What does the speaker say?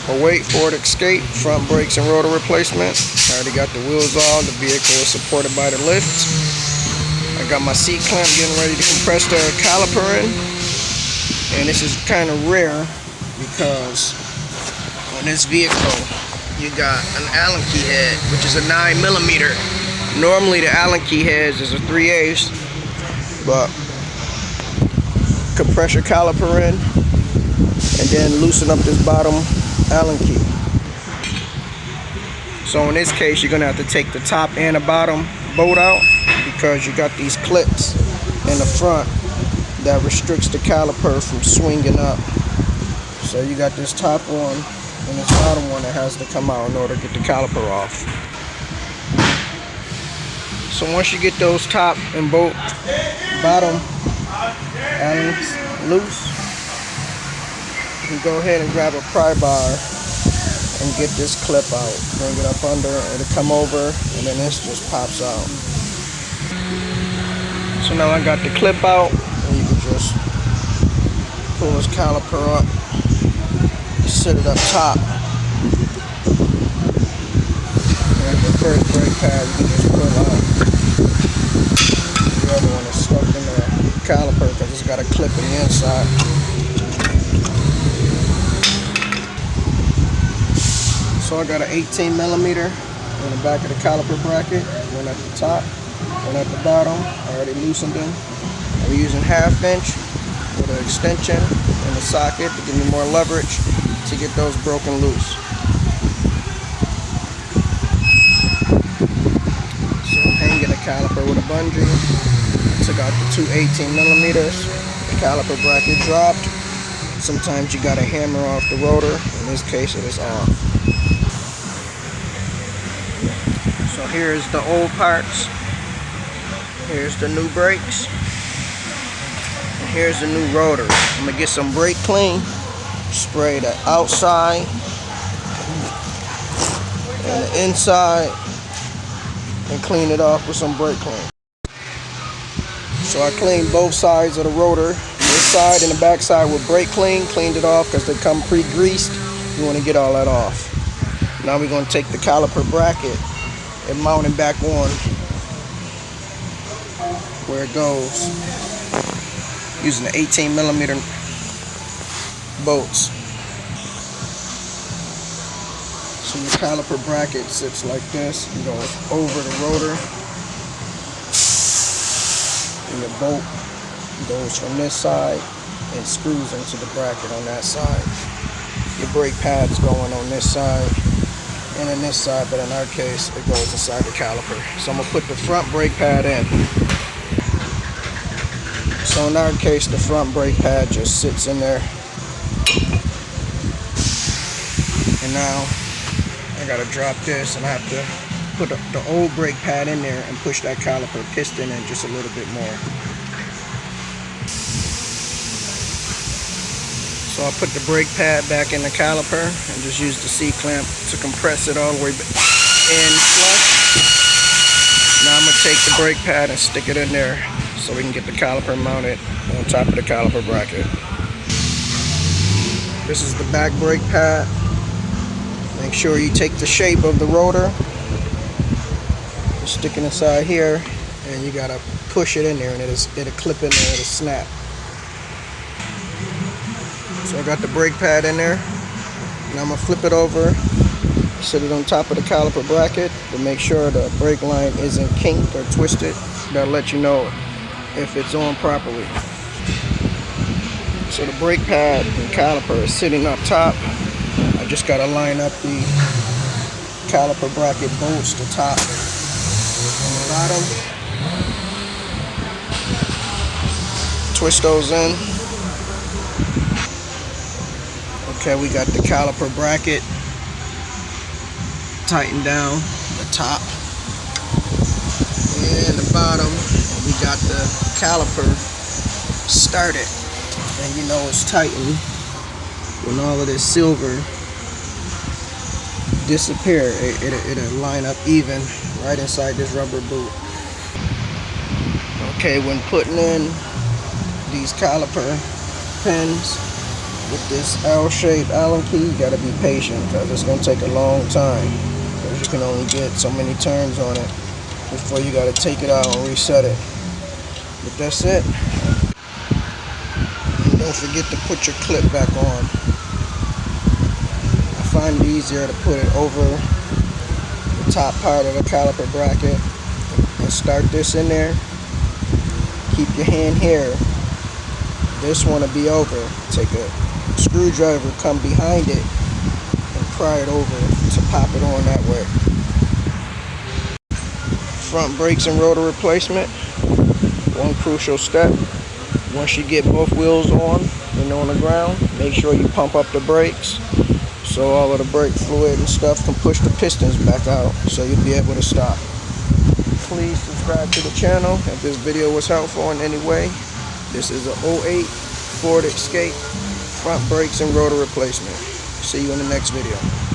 await for it to escape. Front brakes and rotor replacement. I already got the wheels on. The vehicle is supported by the lift. I got my seat clamp getting ready to compress the caliper in. And this is kind of rare because on this vehicle you got an Allen key head, which is a 9mm. Normally the Allen key heads is a 3/8, but compress your caliper in and then loosen up this bottom Allen key. So in this case you're gonna have to take the top and the bottom bolt out because you got these clips in the front that restricts the caliper from swinging up. So you got this top one and this bottom one that has to come out in order to get the caliper off. So once you get those top and bottom Allens loose, you can go ahead and grab a pry bar and get this clip out. Bring it up under, it'll come over, and then this just pops out. So now I got the clip out, and you can just pull this caliper up, sit it up top. And the first brake pad you can just pull out. The other one is stuck in the caliper because it's got a clip in the inside. So I got an 18mm in the back of the caliper bracket, one at the top, one at the bottom. I already loosened them. I'm using 1/2 inch with an extension in the socket to give me more leverage to get those broken loose. So I'm hanging the caliper with a bungee. I took out the two 18mm. The caliper bracket dropped. Sometimes you gotta hammer off the rotor. In this case it is off. So here's the old parts. Here's the new brakes. And here's the new rotors. I'm gonna get some brake clean, spray the outside and the inside, and clean it off with some brake clean. So I cleaned both sides of the rotor, this side and the back side with brake clean, cleaned it off because they come pre-greased. You want to get all that off. Now we're going to take the caliper bracket and mount it back on where it goes using the 18mm bolts. So the caliper bracket sits like this and goes over the rotor, and the bolt goes from this side and screws into the bracket on that side. Your brake pad's going on this side and in this side, but in our case it goes inside the caliper. So I'm gonna put the front brake pad in. So in our case the front brake pad just sits in there, and now I gotta drop this and I have to put the old brake pad in there and push that caliper piston in just a little bit more. So I put the brake pad back in the caliper and just use the C-clamp to compress it all the way in flush. Now I'm going to take the brake pad and stick it in there so we can get the caliper mounted on top of the caliper bracket. This is the back brake pad. Make sure you take the shape of the rotor, stick it inside here, and you got to push it in there and it'll clip in there, it'll snap. So I got the brake pad in there. Now I'm going to flip it over, sit it on top of the caliper bracket to make sure the brake line isn't kinked or twisted. That'll let you know if it's on properly. So the brake pad and caliper is sitting up top. I just got to line up the caliper bracket bolts, the top and the bottom. Twist those in. Okay, we got the caliper bracket tightened down, the top and the bottom. We got the caliper started, and you know it's tightened when all of this silver disappear. It'll line up even right inside this rubber boot. Okay, when putting in these caliper pins, With this L-shaped Allen key, you gotta be patient because it's gonna take a long time. Because you can only get so many turns on it before you gotta take it out and reset it. But that's it. And don't forget to put your clip back on. I find it easier to put it over the top part of the caliper bracket and start this in there. Keep your hand here. This one will be over. Take a screwdriver, come behind it, and pry it over to pop it on that way. Front brakes and rotor replacement. One crucial step. Once you get both wheels on the ground, make sure you pump up the brakes so all of the brake fluid and stuff can push the pistons back out so you'll be able to stop. Please subscribe to the channel if this video was helpful in any way. This is a 08 Ford Escape front brakes and rotor replacement. See you in the next video.